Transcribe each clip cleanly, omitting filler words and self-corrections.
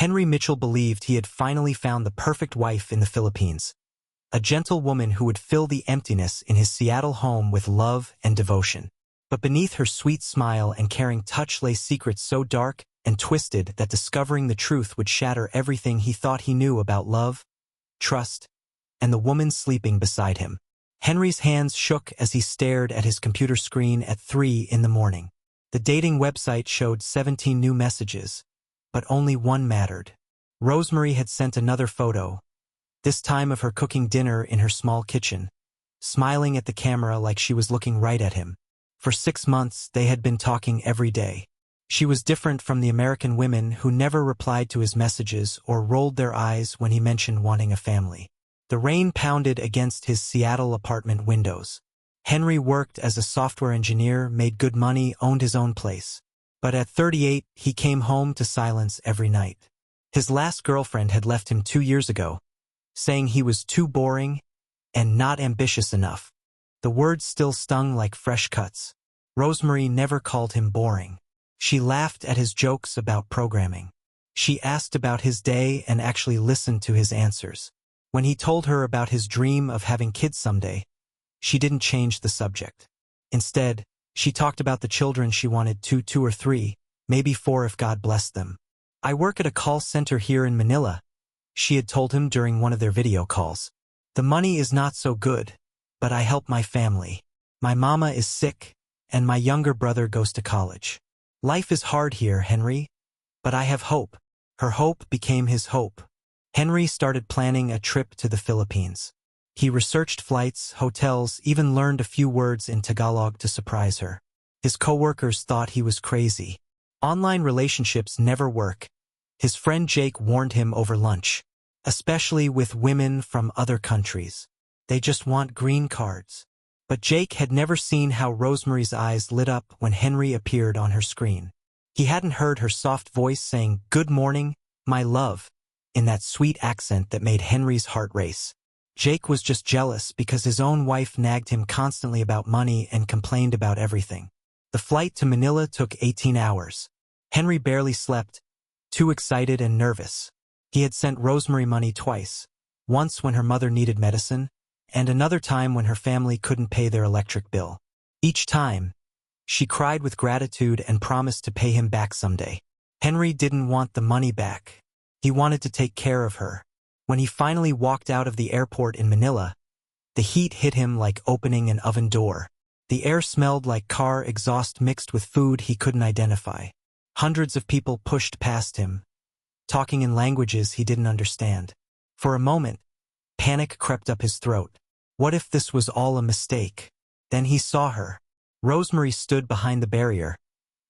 Henry Mitchell believed he had finally found the perfect wife in the Philippines, a gentle woman who would fill the emptiness in his Seattle home with love and devotion. But beneath her sweet smile and caring touch lay secrets so dark and twisted that discovering the truth would shatter everything he thought he knew about love, trust, and the woman sleeping beside him. Henry's hands shook as he stared at his computer screen at 3 in the morning. The dating website showed 17 new messages, but only one mattered. Rosemary had sent another photo, this time of her cooking dinner in her small kitchen, smiling at the camera like she was looking right at him. For 6 months, they had been talking every day. She was different from the American women who never replied to his messages or rolled their eyes when he mentioned wanting a family. The rain pounded against his Seattle apartment windows. Henry worked as a software engineer, made good money, owned his own place. But at 38, he came home to silence every night. His last girlfriend had left him 2 years ago, saying he was too boring and not ambitious enough. The words still stung like fresh cuts. Rosemary never called him boring. She laughed at his jokes about programming. She asked about his day and actually listened to his answers. When he told her about his dream of having kids someday, she didn't change the subject. Instead, she talked about the children she wanted, 2 or 3, maybe 4 if God blessed them. "I work at a call center here in Manila," she had told him during one of their video calls. "The money is not so good, but I help my family. My mama is sick, and my younger brother goes to college. Life is hard here, Henry, but I have hope." Her hope became his hope. Henry started planning a trip to the Philippines. He researched flights, hotels, even learned a few words in Tagalog to surprise her. His coworkers thought he was crazy. Online relationships never work. His friend Jake warned him over lunch, especially with women from other countries. They just want green cards. But Jake had never seen how Rosemary's eyes lit up when Henry appeared on her screen. He hadn't heard her soft voice saying, "Good morning, my love," in that sweet accent that made Henry's heart race. Jake was just jealous because his own wife nagged him constantly about money and complained about everything. The flight to Manila took 18 hours. Henry barely slept, too excited and nervous. He had sent Rosemary money twice, once when her mother needed medicine, and another time when her family couldn't pay their electric bill. Each time, she cried with gratitude and promised to pay him back someday. Henry didn't want the money back. He wanted to take care of her. When he finally walked out of the airport in Manila, the heat hit him like opening an oven door. The air smelled like car exhaust mixed with food he couldn't identify. Hundreds of people pushed past him, talking in languages he didn't understand. For a moment, panic crept up his throat. What if this was all a mistake? Then he saw her. Rosemary stood behind the barrier,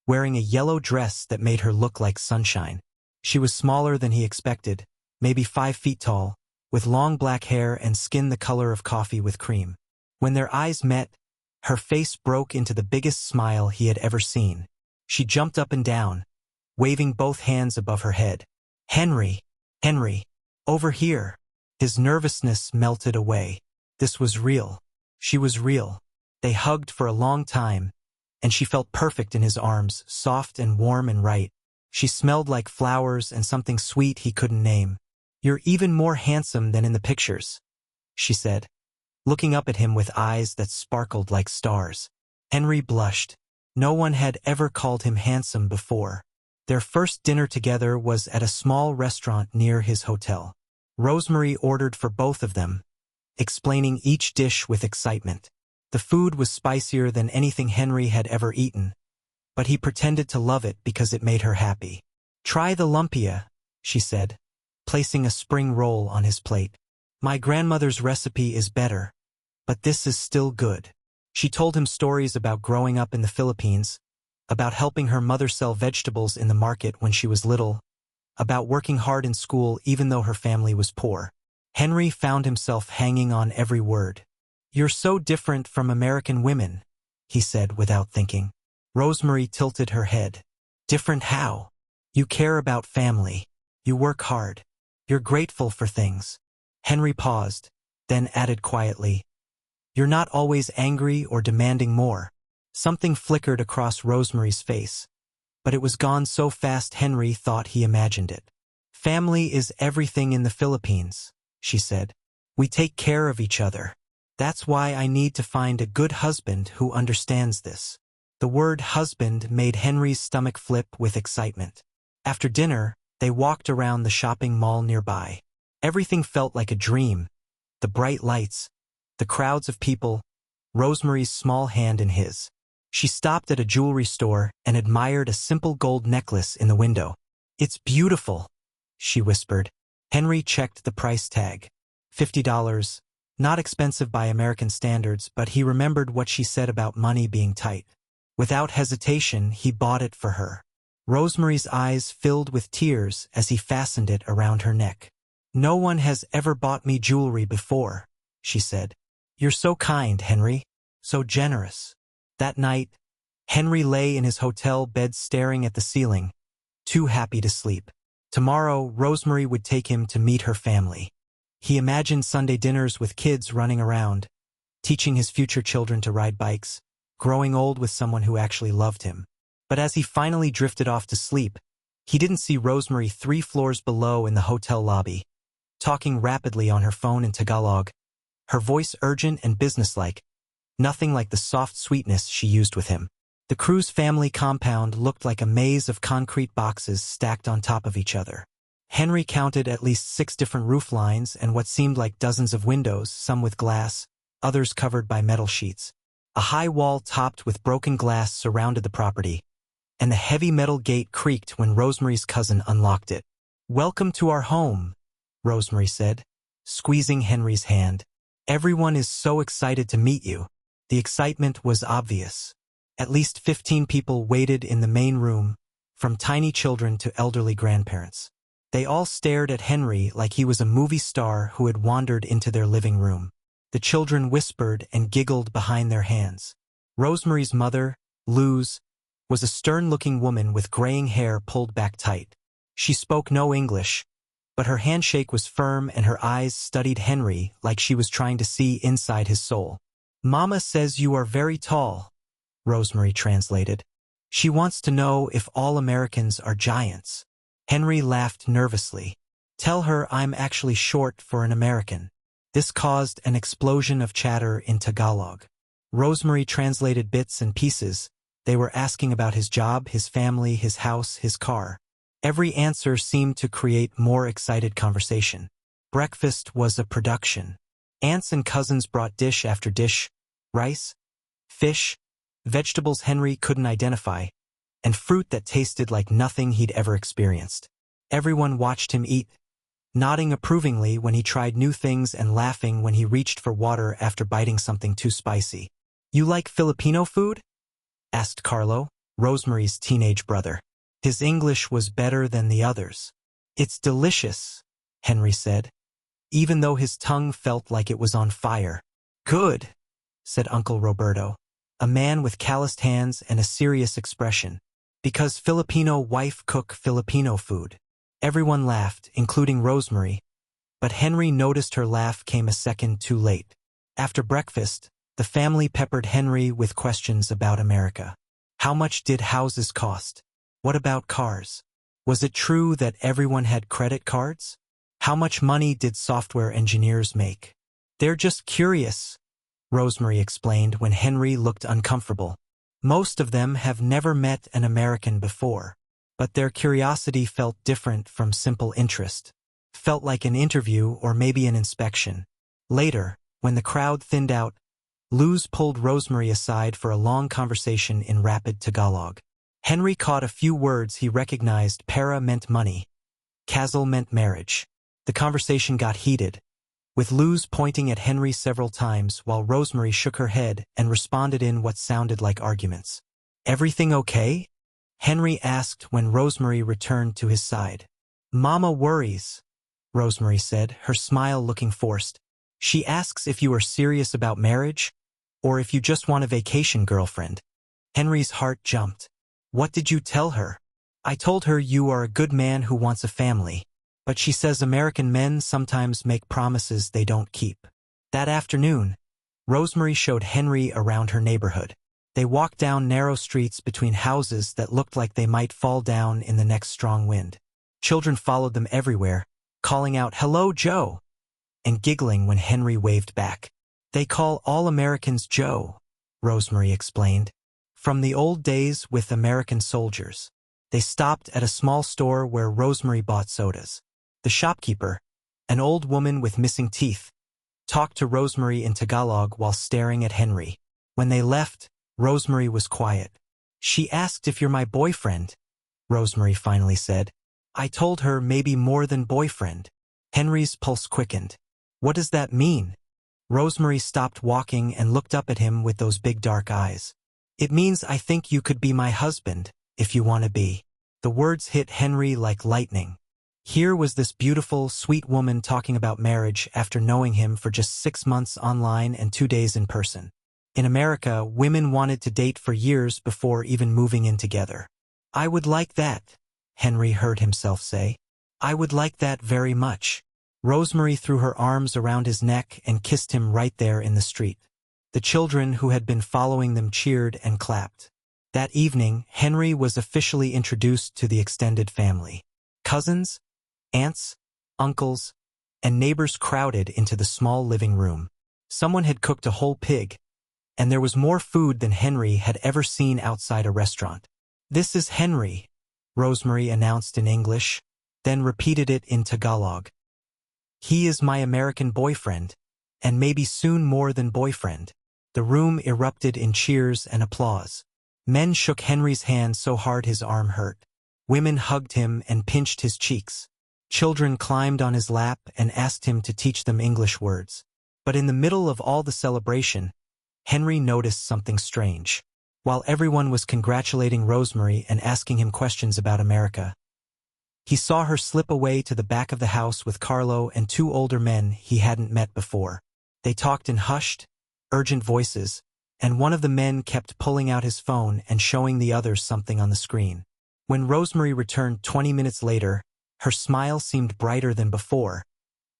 wearing a yellow dress that made her look like sunshine. She was smaller than he expected, maybe 5 feet tall, with long black hair and skin the color of coffee with cream. When their eyes met, her face broke into the biggest smile he had ever seen. She jumped up and down, waving both hands above her head. "Henry, Henry, over here." His nervousness melted away. This was real. She was real. They hugged for a long time, and she felt perfect in his arms, soft and warm and right. She smelled like flowers and something sweet he couldn't name. "You're even more handsome than in the pictures," she said, looking up at him with eyes that sparkled like stars. Henry blushed. No one had ever called him handsome before. Their first dinner together was at a small restaurant near his hotel. Rosemary ordered for both of them, explaining each dish with excitement. The food was spicier than anything Henry had ever eaten, but he pretended to love it because it made her happy. "Try the lumpia," she said, placing a spring roll on his plate. "My grandmother's recipe is better, but this is still good." She told him stories about growing up in the Philippines, about helping her mother sell vegetables in the market when she was little, about working hard in school even though her family was poor. Henry found himself hanging on every word. "You're so different from American women," he said without thinking. Rosemary tilted her head. "Different how? You care about family. You work hard. You're grateful for things." Henry paused, then added quietly, "You're not always angry or demanding more." Something flickered across Rosemary's face, but it was gone so fast Henry thought he imagined it. Family is everything in the Philippines, she said. We take care of each other. That's why I need to find a good husband who understands this. The word husband made Henry's stomach flip with excitement. After dinner, they walked around the shopping mall nearby. Everything felt like a dream. The bright lights, the crowds of people, Rosemary's small hand in his. She stopped at a jewelry store and admired a simple gold necklace in the window. It's beautiful, she whispered. Henry checked the price tag. $50. Not expensive by American standards, but he remembered what she said about money being tight. Without hesitation, he bought it for her. Rosemary's eyes filled with tears as he fastened it around her neck. No one has ever bought me jewelry before, she said. You're so kind, Henry. So generous. That night, Henry lay in his hotel bed staring at the ceiling, too happy to sleep. Tomorrow, Rosemary would take him to meet her family. He imagined Sunday dinners with kids running around, teaching his future children to ride bikes, growing old with someone who actually loved him. But as he finally drifted off to sleep, he didn't see Rosemary 3 floors below in the hotel lobby, talking rapidly on her phone in Tagalog, her voice urgent and businesslike, nothing like the soft sweetness she used with him. The Cruz family compound looked like a maze of concrete boxes stacked on top of each other. Henry counted at least 6 different roof lines and what seemed like dozens of windows, some with glass, others covered by metal sheets. A high wall topped with broken glass surrounded the property, and the heavy metal gate creaked when Rosemary's cousin unlocked it. "Welcome to our home," Rosemary said, squeezing Henry's hand. "Everyone is so excited to meet you." The excitement was obvious. At least 15 people waited in the main room, from tiny children to elderly grandparents. They all stared at Henry like he was a movie star who had wandered into their living room. The children whispered and giggled behind their hands. Rosemary's mother, Luz, was a stern-looking woman with graying hair pulled back tight. She spoke no English, but her handshake was firm and her eyes studied Henry like she was trying to see inside his soul. "Mama says you are very tall," Rosemary translated. "She wants to know if all Americans are giants." Henry laughed nervously. "Tell her I'm actually short for an American." This caused an explosion of chatter in Tagalog. Rosemary translated bits and pieces. They were asking about his job, his family, his house, his car. Every answer seemed to create more excited conversation. Breakfast was a production. Aunts and cousins brought dish after dish, rice, fish, vegetables Henry couldn't identify, and fruit that tasted like nothing he'd ever experienced. Everyone watched him eat, nodding approvingly when he tried new things and laughing when he reached for water after biting something too spicy. "You like Filipino food?" asked Carlo, Rosemary's teenage brother. His English was better than the others. "It's delicious," Henry said, even though his tongue felt like it was on fire. "Good," said Uncle Roberto, a man with calloused hands and a serious expression, "because Filipino wife cook Filipino food." Everyone laughed, including Rosemary, but Henry noticed her laugh came a second too late. After breakfast, the family peppered Henry with questions about America. How much did houses cost? What about cars? Was it true that everyone had credit cards? How much money did software engineers make? "They're just curious," Rosemary explained when Henry looked uncomfortable. "Most of them have never met an American before, but their curiosity felt different from simple interest. Felt like an interview or maybe an inspection." Later, when the crowd thinned out, Luz pulled Rosemary aside for a long conversation in rapid Tagalog. Henry caught a few words he recognized. Pera meant money. Casal meant marriage. The conversation got heated, with Luz pointing at Henry several times while Rosemary shook her head and responded in what sounded like arguments. "Everything okay?" Henry asked when Rosemary returned to his side. "Mama worries," Rosemary said, her smile looking forced. "She asks if you are serious about marriage, or if you just want a vacation girlfriend." Henry's heart jumped. "What did you tell her?" "I told her you are a good man who wants a family, but she says American men sometimes make promises they don't keep." That afternoon, Rosemary showed Henry around her neighborhood. They walked down narrow streets between houses that looked like they might fall down in the next strong wind. Children followed them everywhere, calling out, "Hello, Joe," and giggling when Henry waved back. "They call all Americans Joe," Rosemary explained. "From the old days with American soldiers." They stopped at a small store where Rosemary bought sodas. The shopkeeper, an old woman with missing teeth, talked to Rosemary in Tagalog while staring at Henry. When they left, Rosemary was quiet. "She asked if you're my boyfriend," Rosemary finally said. "I told her maybe more than boyfriend." Henry's pulse quickened. "What does that mean?" Rosemary stopped walking and looked up at him with those big dark eyes. "It means I think you could be my husband, if you want to be." The words hit Henry like lightning. Here was this beautiful, sweet woman talking about marriage after knowing him for just 6 months online and 2 days in person. In America, women wanted to date for years before even moving in together. "I would like that," Henry heard himself say. "I would like that very much." Rosemary threw her arms around his neck and kissed him right there in the street. The children who had been following them cheered and clapped. That evening, Henry was officially introduced to the extended family. Cousins, aunts, uncles, and neighbors crowded into the small living room. Someone had cooked a whole pig, and there was more food than Henry had ever seen outside a restaurant. "This is Henry," Rosemary announced in English, then repeated it in Tagalog. "He is my American boyfriend, and maybe soon more than boyfriend." The room erupted in cheers and applause. Men shook Henry's hand so hard his arm hurt. Women hugged him and pinched his cheeks. Children climbed on his lap and asked him to teach them English words. But in the middle of all the celebration, Henry noticed something strange. While everyone was congratulating Rosemary and asking him questions about America, he saw her slip away to the back of the house with Carlo and 2 older men he hadn't met before. They talked in hushed, urgent voices, and one of the men kept pulling out his phone and showing the others something on the screen. When Rosemary returned 20 minutes later, her smile seemed brighter than before,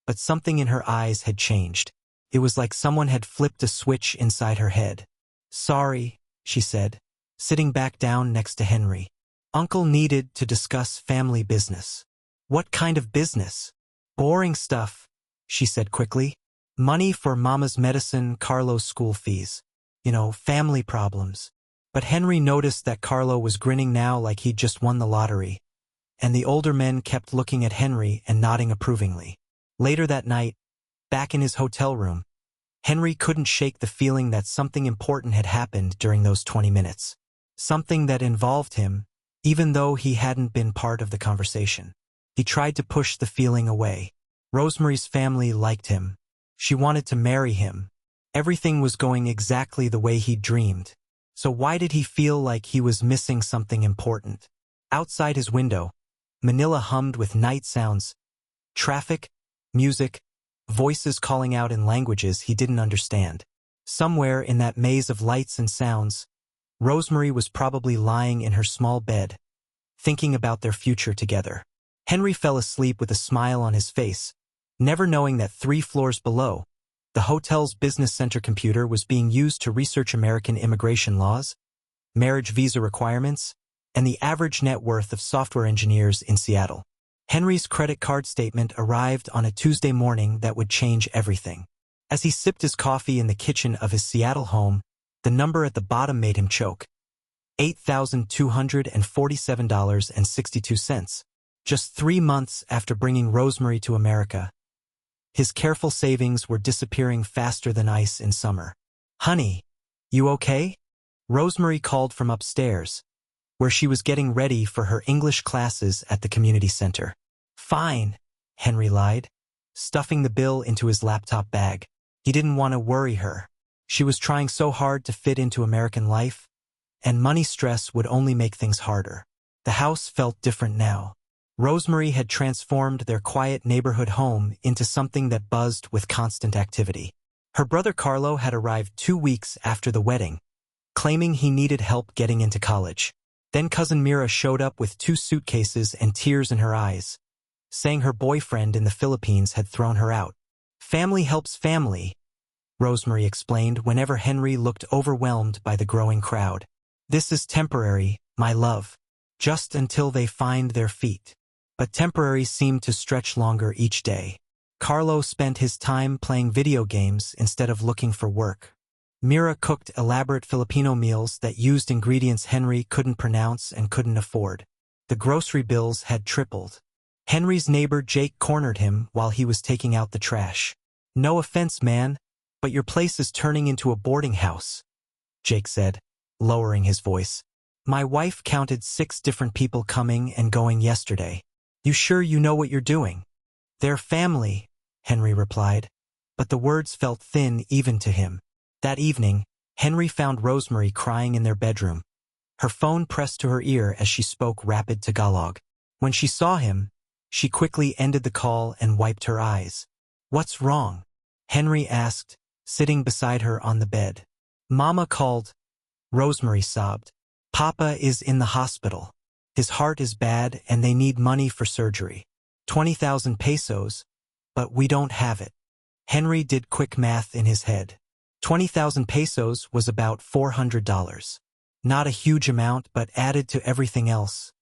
but something in her eyes had changed. It was like someone had flipped a switch inside her head. "Sorry," she said, sitting back down next to Henry. "Uncle needed to discuss family business." "What kind of business?" "Boring stuff," she said quickly. "Money for Mama's medicine, Carlo's school fees. Family problems." But Henry noticed that Carlo was grinning now like he'd just won the lottery, and the older men kept looking at Henry and nodding approvingly. Later that night, back in his hotel room, Henry couldn't shake the feeling that something important had happened during those 20 minutes. Something that involved him, even though he hadn't been part of the conversation. He tried to push the feeling away. Rosemary's family liked him. She wanted to marry him. Everything was going exactly the way he'd dreamed. So why did he feel like he was missing something important? Outside his window, Manila hummed with night sounds, traffic, music, voices calling out in languages he didn't understand. Somewhere in that maze of lights and sounds, Rosemary was probably lying in her small bed, thinking about their future together. Henry fell asleep with a smile on his face, never knowing that 3 floors below, the hotel's business center computer was being used to research American immigration laws, marriage visa requirements, and the average net worth of software engineers in Seattle. Henry's credit card statement arrived on a Tuesday morning that would change everything. As he sipped his coffee in the kitchen of his Seattle home, the number at the bottom made him choke. $8,247.62. Just 3 months after bringing Rosemary to America, his careful savings were disappearing faster than ice in summer. "Honey, you okay?" Rosemary called from upstairs, where she was getting ready for her English classes at the community center. "Fine," Henry lied, stuffing the bill into his laptop bag. He didn't want to worry her. She was trying so hard to fit into American life, and money stress would only make things harder. The house felt different now. Rosemary had transformed their quiet neighborhood home into something that buzzed with constant activity. Her brother Carlo had arrived 2 weeks after the wedding, claiming he needed help getting into college. Then cousin Mira showed up with 2 suitcases and tears in her eyes, saying her boyfriend in the Philippines had thrown her out. "Family helps family," Rosemary explained whenever Henry looked overwhelmed by the growing crowd. "This is temporary, my love. Just until they find their feet." but temporary seemed to stretch longer each day. Carlo spent his time playing video games instead of looking for work. Mira cooked elaborate Filipino meals that used ingredients Henry couldn't pronounce and couldn't afford. The grocery bills had tripled. Henry's neighbor Jake cornered him while he was taking out the trash. "No offense, man, but your place is turning into a boarding house," Jake said, lowering his voice. "My wife counted 6 different people coming and going yesterday. You sure you know what you're doing?" "They're family," Henry replied, but the words felt thin even to him. That evening, Henry found Rosemary crying in their bedroom. Her phone pressed to her ear as she spoke rapid Tagalog. When she saw him, she quickly ended the call and wiped her eyes. "What's wrong?" Henry asked, sitting beside her on the bed. "Mama called," Rosemary sobbed. "Papa is in the hospital. His heart is bad and they need money for surgery. 20,000 pesos, but we don't have it." Henry did quick math in his head. 20,000 pesos was about $400. Not a huge amount, but added to everything else.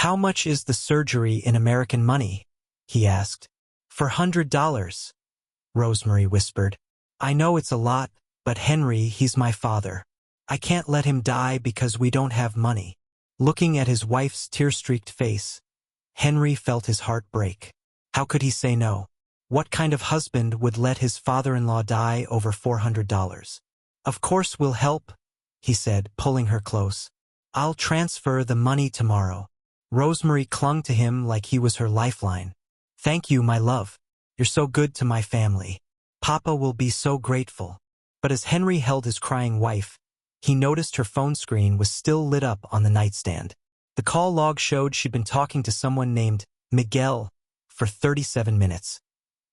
"How much is the surgery in American money?" he asked. $400, Rosemary whispered. "I know it's a lot, but Henry, he's my father. I can't let him die because we don't have money." Looking at his wife's tear-streaked face, Henry felt his heart break. How could he say no? What kind of husband would let his father-in-law die over $400? "Of course we'll help," he said, pulling her close. "I'll transfer the money tomorrow." Rosemary clung to him like he was her lifeline. "Thank you, my love. You're so good to my family. Papa will be so grateful." But as Henry held his crying wife, he noticed her phone screen was still lit up on the nightstand. The call log showed she'd been talking to someone named Miguel for 37 minutes.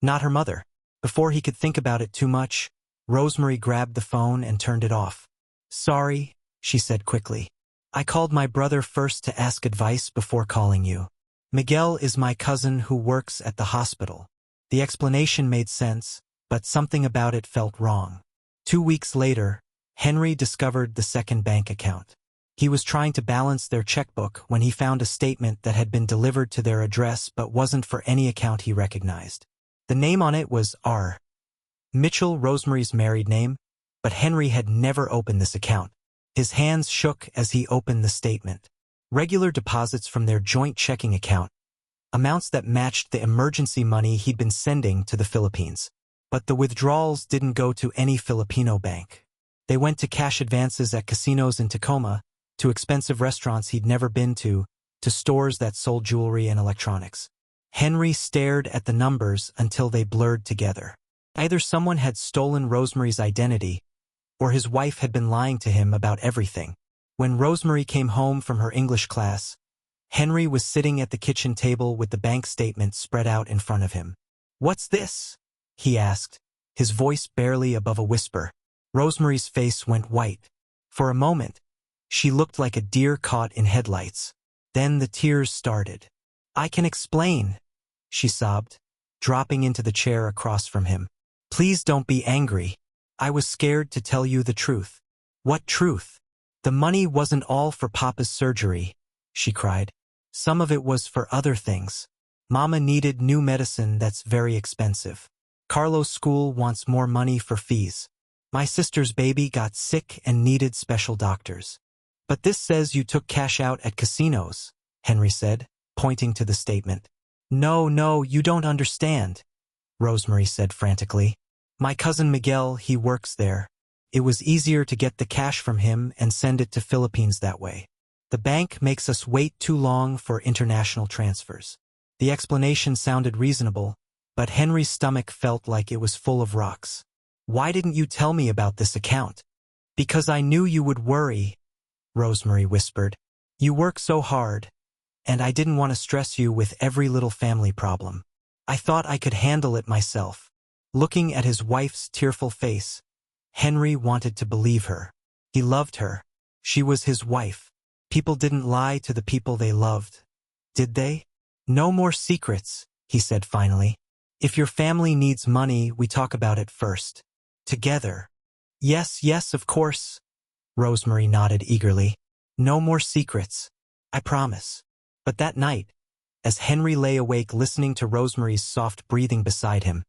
Not her mother. Before he could think about it too much, Rosemary grabbed the phone and turned it off. "Sorry," she said quickly. "I called my brother first to ask advice before calling you. Miguel is my cousin who works at the hospital." The explanation made sense, but something about it felt wrong. 2 weeks later, Henry discovered the second bank account. He was trying to balance their checkbook when he found a statement that had been delivered to their address but wasn't for any account he recognized. The name on it was R. Mitchell, Rosemary's married name, but Henry had never opened this account. His hands shook as he opened the statement. Regular deposits from their joint checking account, amounts that matched the emergency money he'd been sending to the Philippines. But the withdrawals didn't go to any Filipino bank. They went to cash advances at casinos in Tacoma, to expensive restaurants he'd never been to stores that sold jewelry and electronics. Henry stared at the numbers until they blurred together. Either someone had stolen Rosemary's identity, or his wife had been lying to him about everything. When Rosemary came home from her English class, Henry was sitting at the kitchen table with the bank statement spread out in front of him. "What's this?" he asked, his voice barely above a whisper. Rosemary's face went white. For a moment, she looked like a deer caught in headlights. Then the tears started. "I can explain," she sobbed, dropping into the chair across from him. "Please don't be angry. I was scared to tell you the truth." "What truth?" "The money wasn't all for Papa's surgery," she cried. "Some of it was for other things. Mama needed new medicine that's very expensive. Carlo's school wants more money for fees. My sister's baby got sick and needed special doctors." "But this says you took cash out at casinos," Henry said, pointing to the statement. No, you don't understand," Rosemary said frantically. "My cousin Miguel, he works there. It was easier to get the cash from him and send it to Philippines that way. The bank makes us wait too long for international transfers." The explanation sounded reasonable, but Henry's stomach felt like it was full of rocks. "Why didn't you tell me about this account?" "Because I knew you would worry," Rosemary whispered. "You work so hard, and I didn't want to stress you with every little family problem. I thought I could handle it myself." Looking at his wife's tearful face, Henry wanted to believe her. He loved her. She was his wife. People didn't lie to the people they loved, did they? "No more secrets," he said finally. "If your family needs money, we talk about it first. Together." Yes, of course," Rosemary nodded eagerly. "No more secrets. I promise." But that night, As Henry lay awake listening to Rosemary's soft breathing beside him,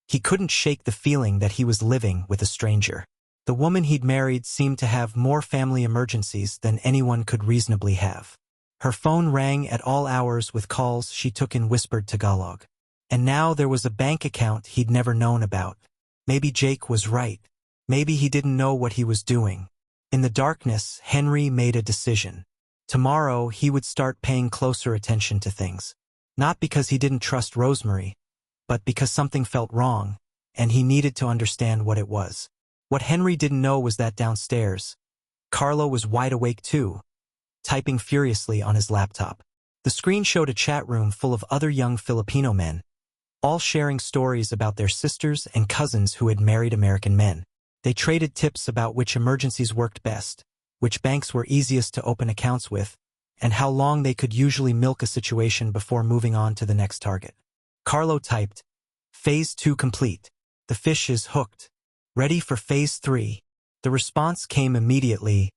he couldn't shake the feeling that he was living with a stranger. The woman he'd married seemed to have more family emergencies than anyone could reasonably have. Her phone rang at all hours with calls she took in whispered Tagalog. And now there was a bank account he'd never known about. Maybe Jake was right. Maybe he didn't know what he was doing. In the darkness, Henry made a decision. Tomorrow, he would start paying closer attention to things. Not because he didn't trust Rosemary, but because something felt wrong, and he needed to understand what it was. What Henry didn't know was that downstairs, Carlo was wide awake too, typing furiously on his laptop. The screen showed a chat room full of other young Filipino men, all sharing stories about their sisters and cousins who had married American men. They traded tips about which emergencies worked best, which banks were easiest to open accounts with, and how long they could usually milk a situation before moving on to the next target. Carlo typed, "Phase 2 complete. The fish is hooked. Ready for Phase 3. The response came immediately,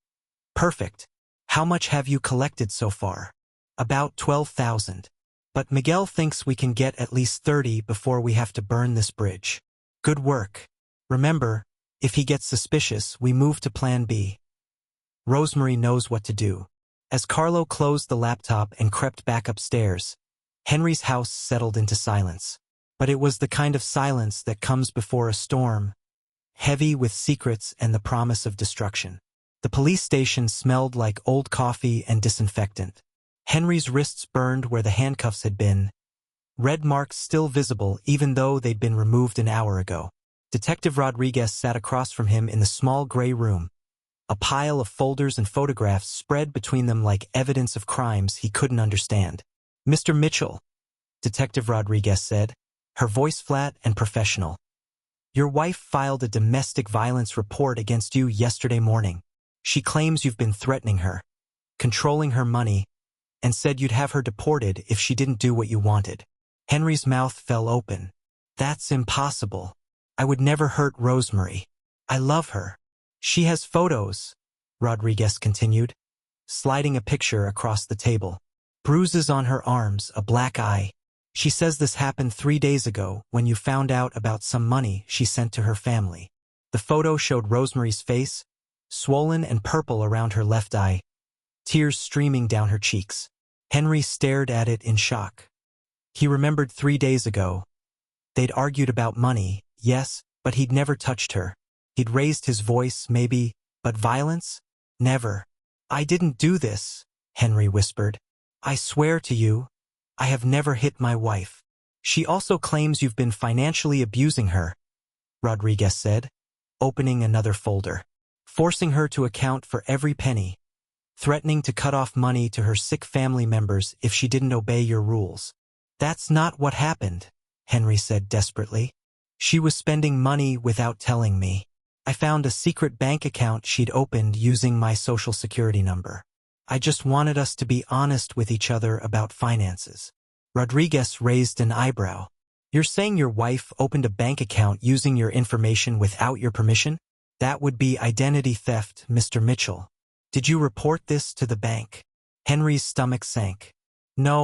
"Perfect. How much have you collected so far?" "About 12,000. But Miguel thinks we can get at least 30 before we have to burn this bridge. Good work. Remember, if he gets suspicious, we move to Plan B." Rosemary knows what to do. As Carlo closed the laptop and crept back upstairs, Henry's house settled into silence. But it was the kind of silence that comes before a storm, heavy with secrets and the promise of destruction. The police station smelled like old coffee and disinfectant. Henry's wrists burned where the handcuffs had been, red marks still visible even though they'd been removed an hour ago. Detective Rodriguez sat across from him in the small gray room, a pile of folders and photographs spread between them like evidence of crimes he couldn't understand. "Mr. Mitchell," Detective Rodriguez said, her voice flat and professional. "Your wife filed a domestic violence report against you yesterday morning. She claims you've been threatening her, controlling her money, and said you'd have her deported if she didn't do what you wanted." Henry's mouth fell open. "That's impossible. I would never hurt Rosemary. I love her. She has photos," Rodriguez continued, sliding a picture across the table. "Bruises on her arms, a black eye. She says this happened 3 days ago when you found out about some money she sent to her family." The photo showed Rosemary's face, swollen and purple around her left eye, tears streaming down her cheeks. Henry stared at it in shock. He remembered 3 days ago. They'd argued about money, yes, but he'd never touched her. He'd raised his voice, maybe, but violence? Never. "I didn't do this," Henry whispered. "I swear to you, I have never hit my wife." "She also claims you've been financially abusing her," Rodriguez said, opening another folder. "Forcing her to account for every penny, threatening to cut off money to her sick family members if she didn't obey your rules." "That's not what happened," Henry said desperately. "She was spending money without telling me. I found a secret bank account she'd opened using my social security number. I just wanted us to be honest with each other about finances." Rodriguez raised an eyebrow. "You're saying your wife opened a bank account using your information without your permission? That would be identity theft, Mr. Mitchell. Did you report this to the bank?" Henry's stomach sank. "No,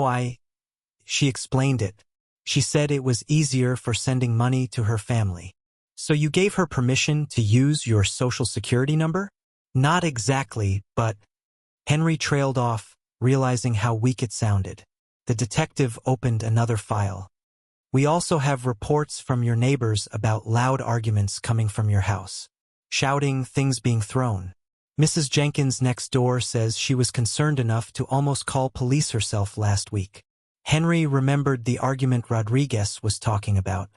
She explained it. She said it was easier for sending money to her family." "So you gave her permission to use your social security number?" "Not exactly, but—" Henry trailed off, realizing how weak it sounded. The detective opened another file. "We also have reports from your neighbors about loud arguments coming from your house. Shouting, things being thrown. Mrs. Jenkins next door says she was concerned enough to almost call police herself last week." Henry remembered the argument Rodriguez was talking about.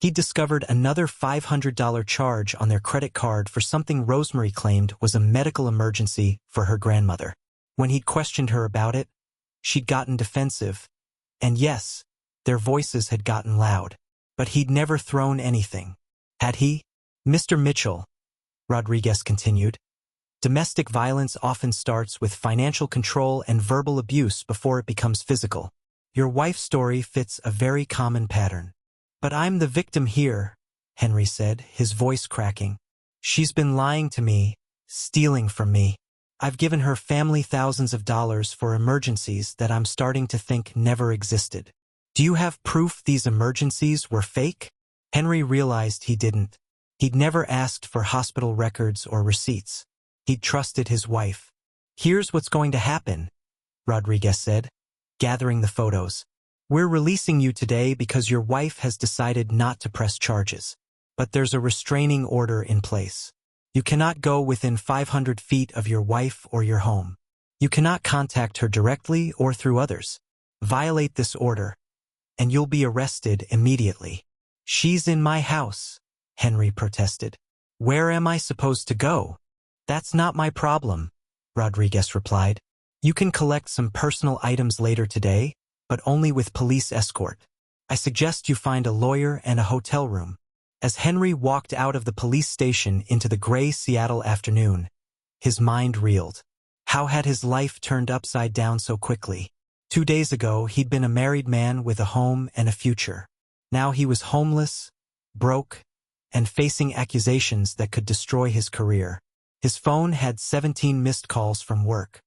He discovered another $500 charge on their credit card for something Rosemary claimed was a medical emergency for her grandmother. When he'd questioned her about it, she'd gotten defensive. And yes, their voices had gotten loud. But he'd never thrown anything. Had he? "Mr. Mitchell," Rodriguez continued, "domestic violence often starts with financial control and verbal abuse before it becomes physical. Your wife's story fits a very common pattern." "But I'm the victim here," Henry said, his voice cracking. "She's been lying to me, stealing from me. I've given her family thousands of dollars for emergencies that I'm starting to think never existed. Do you have proof these emergencies were fake? Henry realized he didn't. He'd never asked for hospital records or receipts. He'd trusted his wife. Here's what's going to happen, Rodriguez said, gathering the photos. We're releasing you today because your wife has decided not to press charges. But there's a restraining order in place. You cannot go within 500 feet of your wife or your home. You cannot contact her directly or through others. Violate this order, and you'll be arrested immediately. She's in my house, Henry protested. Where am I supposed to go? That's not my problem, Rodriguez replied. You can collect some personal items later today, but only with police escort. I suggest you find a lawyer and a hotel room. As Henry walked out of the police station into the gray Seattle afternoon, his mind reeled. How had his life turned upside down so quickly? 2 days ago, he'd been a married man with a home and a future. Now he was homeless, broke, and facing accusations that could destroy his career. His phone had 17 missed calls from work.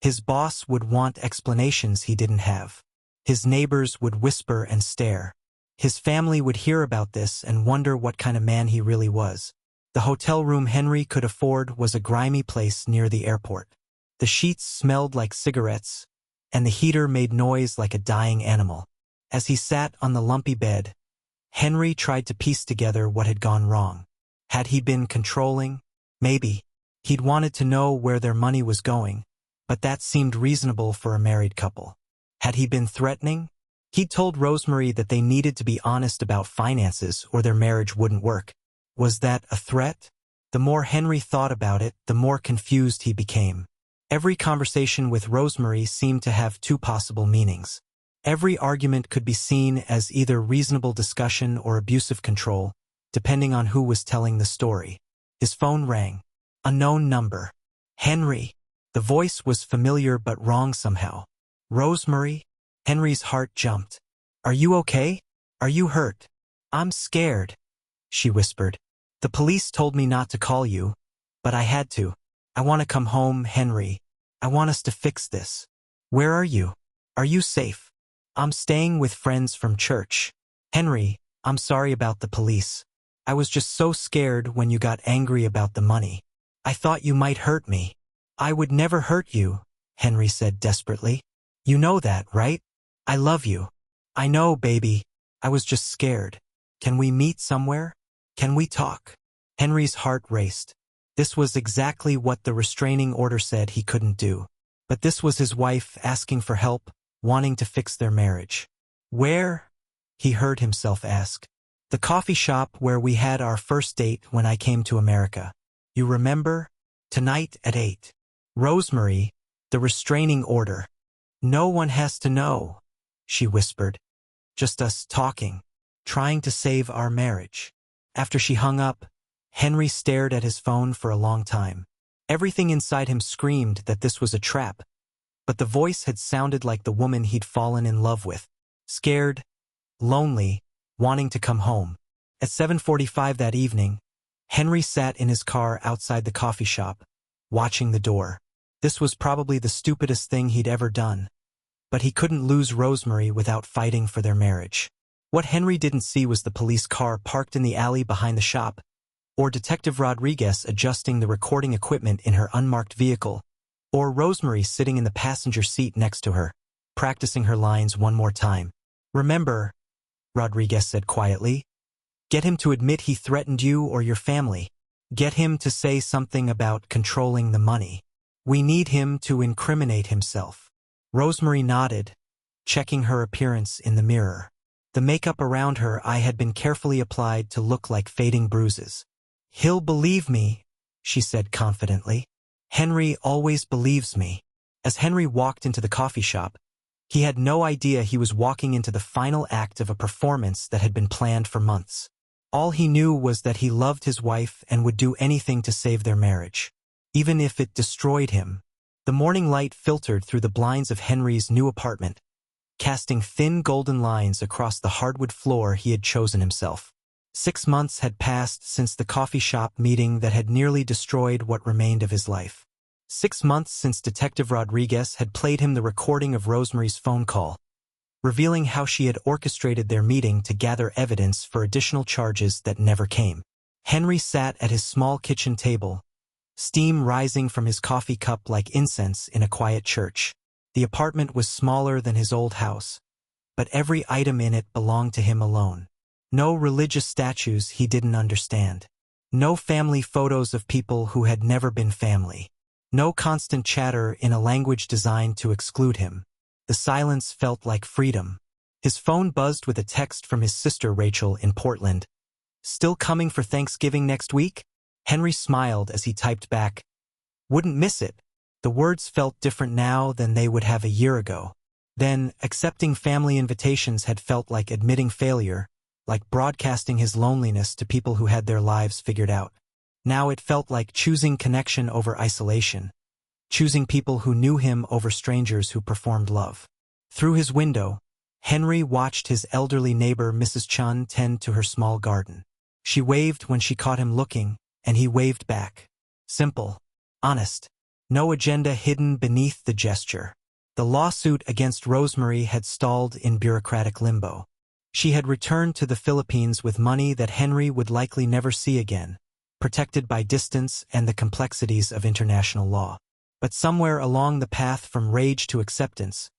His boss would want explanations he didn't have. His neighbors would whisper and stare. His family would hear about this and wonder what kind of man he really was. The hotel room Henry could afford was a grimy place near the airport. The sheets smelled like cigarettes, and the heater made noise like a dying animal. As he sat on the lumpy bed, Henry tried to piece together what had gone wrong. Had he been controlling? Maybe. He'd wanted to know where their money was going, but that seemed reasonable for a married couple. Had he been threatening? He'd told Rosemary that they needed to be honest about finances or their marriage wouldn't work. Was that a threat? The more Henry thought about it, the more confused he became. Every conversation with Rosemary seemed to have two possible meanings. Every argument could be seen as either reasonable discussion or abusive control, depending on who was telling the story. His phone rang. Unknown number. Henry. The voice was familiar but wrong somehow. Rosemary? Henry's heart jumped. Are you okay? Are you hurt? I'm scared, she whispered. The police told me not to call you, but I had to. I want to come home, Henry. I want us to fix this. Where are you? Are you safe? I'm staying with friends from church. Henry, I'm sorry about the police. I was just so scared when you got angry about the money. I thought you might hurt me. I would never hurt you, Henry said desperately. You know that, right? I love you. I know, baby. I was just scared. Can we meet somewhere? Can we talk? Henry's heart raced. This was exactly what the restraining order said he couldn't do. But this was his wife asking for help, wanting to fix their marriage. Where? He heard himself ask. The coffee shop where we had our first date when I came to America. You remember? Tonight at 8. Rosemary, the restraining order. No one has to know, she whispered. Just us talking, trying to save our marriage. After she hung up, Henry stared at his phone for a long time. Everything inside him screamed that this was a trap, but the voice had sounded like the woman he'd fallen in love with. Scared, lonely, wanting to come home. At 7:45 that evening, Henry sat in his car outside the coffee shop, watching the door. This was probably the stupidest thing he'd ever done. But he couldn't lose Rosemary without fighting for their marriage. What Henry didn't see was the police car parked in the alley behind the shop, or Detective Rodriguez adjusting the recording equipment in her unmarked vehicle, or Rosemary sitting in the passenger seat next to her, practicing her lines one more time. Remember, Rodriguez said quietly, get him to admit he threatened you or your family. Get him to say something about controlling the money. We need him to incriminate himself. Rosemary nodded, checking her appearance in the mirror. The makeup around her eye had been carefully applied to look like fading bruises. He'll believe me, she said confidently. Henry always believes me. As Henry walked into the coffee shop, he had no idea he was walking into the final act of a performance that had been planned for months. All he knew was that he loved his wife and would do anything to save their marriage, even if it destroyed him. The morning light filtered through the blinds of Henry's new apartment, casting thin golden lines across the hardwood floor he had chosen himself. 6 months had passed since the coffee shop meeting that had nearly destroyed what remained of his life. 6 months since Detective Rodriguez had played him the recording of Rosemary's phone call, revealing how she had orchestrated their meeting to gather evidence for additional charges that never came. Henry sat at his small kitchen table, steam rising from his coffee cup like incense in a quiet church. The apartment was smaller than his old house, but every item in it belonged to him alone. No religious statues he didn't understand. No family photos of people who had never been family. No constant chatter in a language designed to exclude him. The silence felt like freedom. His phone buzzed with a text from his sister Rachel in Portland. "Still coming for Thanksgiving next week?" Henry smiled as he typed back, "Wouldn't miss it." The words felt different now than they would have a year ago. Then, accepting family invitations had felt like admitting failure, like broadcasting his loneliness to people who had their lives figured out. Now it felt like choosing connection over isolation, choosing people who knew him over strangers who performed love. Through his window, Henry watched his elderly neighbor Mrs. Chun tend to her small garden. She waved when she caught him looking, and he waved back. Simple, honest, no agenda hidden beneath the gesture. The lawsuit against Rosemary had stalled in bureaucratic limbo. She had returned to the Philippines with money that Henry would likely never see again, protected by distance and the complexities of international law. But somewhere along the path from rage to acceptance,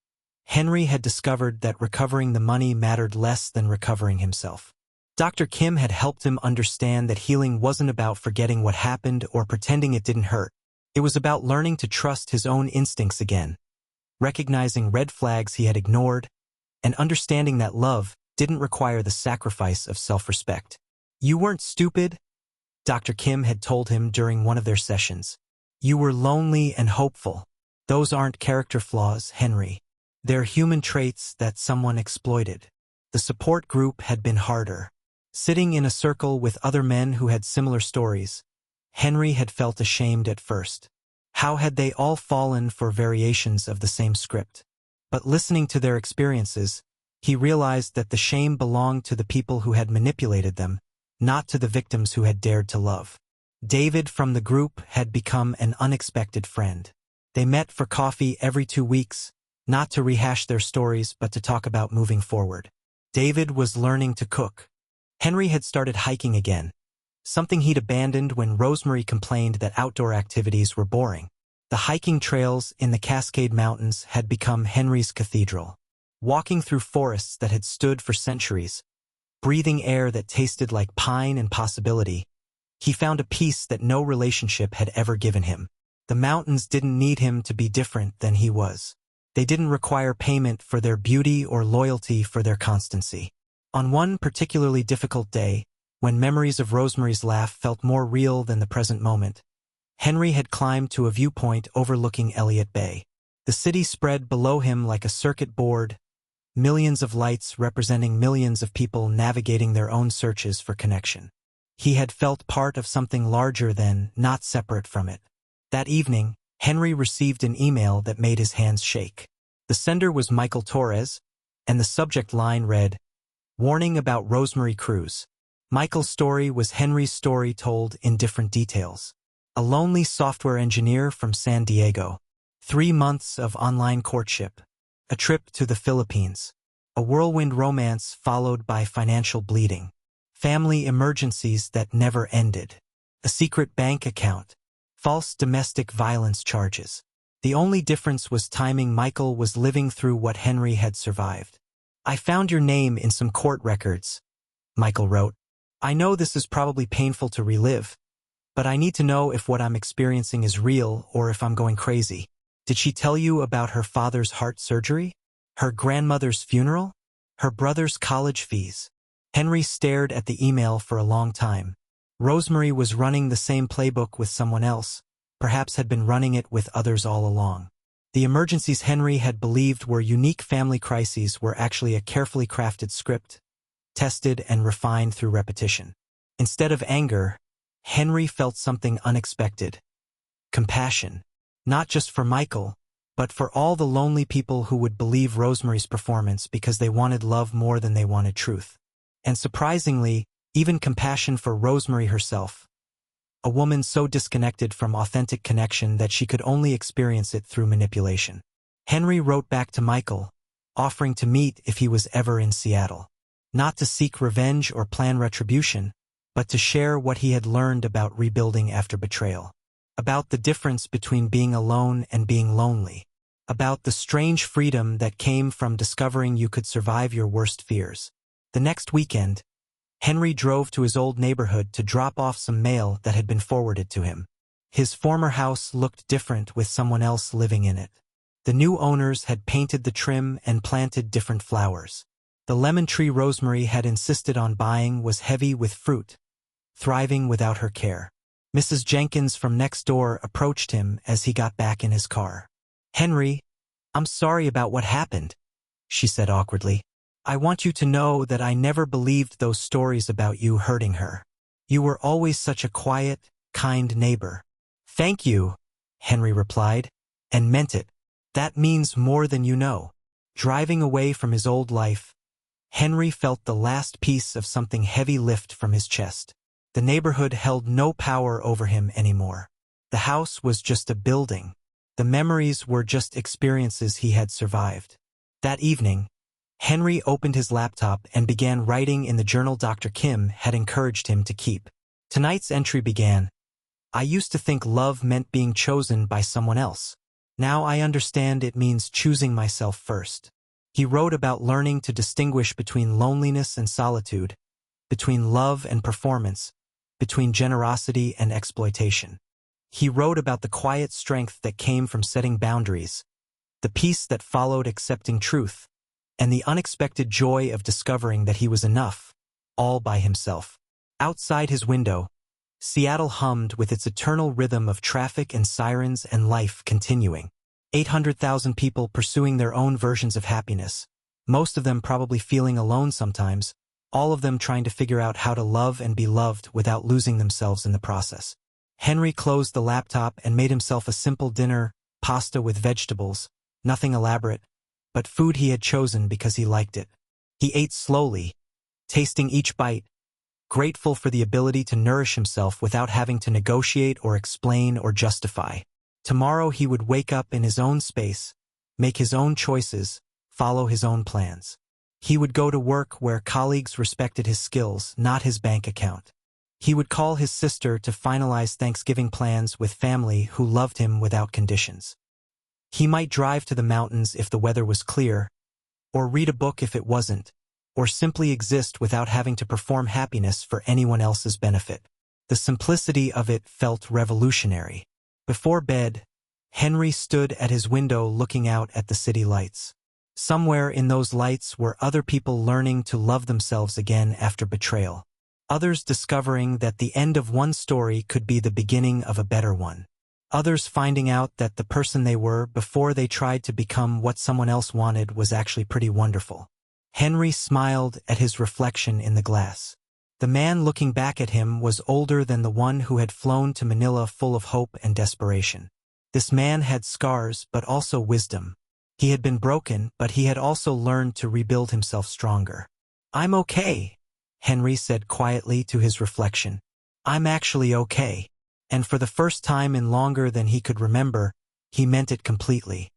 Henry had discovered that recovering the money mattered less than recovering himself. Dr. Kim had helped him understand that healing wasn't about forgetting what happened or pretending it didn't hurt. It was about learning to trust his own instincts again, recognizing red flags he had ignored, and understanding that love didn't require the sacrifice of self-respect. "You weren't stupid," Dr. Kim had told him during one of their sessions. "You were lonely and hopeful. Those aren't character flaws, Henry. They're human traits that someone exploited." The support group had been harder. Sitting in a circle with other men who had similar stories, Henry had felt ashamed at first. How had they all fallen for variations of the same script? But listening to their experiences, he realized that the shame belonged to the people who had manipulated them, not to the victims who had dared to love. David from the group had become an unexpected friend. They met for coffee every 2 weeks, not to rehash their stories but to talk about moving forward. David was learning to cook. Henry had started hiking again, something he'd abandoned when Rosemary complained that outdoor activities were boring. The hiking trails in the Cascade Mountains had become Henry's cathedral. Walking through forests that had stood for centuries, breathing air that tasted like pine and possibility, he found a peace that no relationship had ever given him. The mountains didn't need him to be different than he was. They didn't require payment for their beauty or loyalty for their constancy. On one particularly difficult day, when memories of Rosemary's laugh felt more real than the present moment, Henry had climbed to a viewpoint overlooking Elliott Bay. The city spread below him like a circuit board, millions of lights representing millions of people navigating their own searches for connection. He had felt part of something larger than, not separate from it. That evening, Henry received an email that made his hands shake. The sender was Michael Torres, and the subject line read, "Warning about Rosemary Cruz." Michael's story was Henry's story told in different details. A lonely software engineer from San Diego. 3 months of online courtship. A trip to the Philippines. A whirlwind romance followed by financial bleeding. Family emergencies that never ended. A secret bank account. False domestic violence charges. The only difference was timing. Michael was living through what Henry had survived. "I found your name in some court records," Michael wrote. "I know this is probably painful to relive, but I need to know if what I'm experiencing is real or if I'm going crazy. Did she tell you about her father's heart surgery? Her grandmother's funeral? Her brother's college fees?" Henry stared at the email for a long time. Rosemary was running the same playbook with someone else, perhaps had been running it with others all along. The emergencies Henry had believed were unique family crises were actually a carefully crafted script, tested and refined through repetition. Instead of anger, Henry felt something unexpected. Compassion. Not just for Michael, but for all the lonely people who would believe Rosemary's performance because they wanted love more than they wanted truth. And surprisingly, even compassion for Rosemary herself. a woman so disconnected from authentic connection that she could only experience it through manipulation. Henry wrote back to Michael, offering to meet if he was ever in Seattle. Not to seek revenge or plan retribution, but to share what he had learned about rebuilding after betrayal. About the difference between being alone and being lonely. About the strange freedom that came from discovering you could survive your worst fears. The next weekend, Henry drove to his old neighborhood to drop off some mail that had been forwarded to him. His former house looked different with someone else living in it. The new owners had painted the trim and planted different flowers. The lemon tree Rosemary had insisted on buying was heavy with fruit, thriving without her care. Mrs. Jenkins from next door approached him as he got back in his car. "Henry, I'm sorry about what happened," she said awkwardly. "I want you to know that I never believed those stories about you hurting her. You were always such a quiet, kind neighbor." "Thank you," Henry replied, and meant it. "That means more than you know." Driving away from his old life, Henry felt the last piece of something heavy lift from his chest. The neighborhood held no power over him anymore. The house was just a building. The memories were just experiences he had survived. That evening, Henry opened his laptop and began writing in the journal Dr. Kim had encouraged him to keep. Tonight's entry began, "I used to think love meant being chosen by someone else. Now I understand it means choosing myself first." He wrote about learning to distinguish between loneliness and solitude, between love and performance, between generosity and exploitation. He wrote about the quiet strength that came from setting boundaries, the peace that followed accepting truth, and the unexpected joy of discovering that he was enough, all by himself. Outside his window, Seattle hummed with its eternal rhythm of traffic and sirens and life continuing. 800,000 people pursuing their own versions of happiness, most of them probably feeling alone sometimes, all of them trying to figure out how to love and be loved without losing themselves in the process. Henry closed the laptop and made himself a simple dinner, pasta with vegetables, nothing elaborate, but food he had chosen because he liked it. He ate slowly, tasting each bite, grateful for the ability to nourish himself without having to negotiate or explain or justify. Tomorrow he would wake up in his own space, make his own choices, follow his own plans. He would go to work where colleagues respected his skills, not his bank account. He would call his sister to finalize Thanksgiving plans with family who loved him without conditions. He might drive to the mountains if the weather was clear, or read a book if it wasn't, or simply exist without having to perform happiness for anyone else's benefit. The simplicity of it felt revolutionary. Before bed, Henry stood at his window looking out at the city lights. Somewhere in those lights were other people learning to love themselves again after betrayal. Others discovering that the end of one story could be the beginning of a better one. Others finding out that the person they were before they tried to become what someone else wanted was actually pretty wonderful. Henry smiled at his reflection in the glass. The man looking back at him was older than the one who had flown to Manila full of hope and desperation. This man had scars but also wisdom. He had been broken, but he had also learned to rebuild himself stronger. "I'm okay," Henry said quietly to his reflection. "I'm actually okay." And for the first time in longer than he could remember, he meant it completely.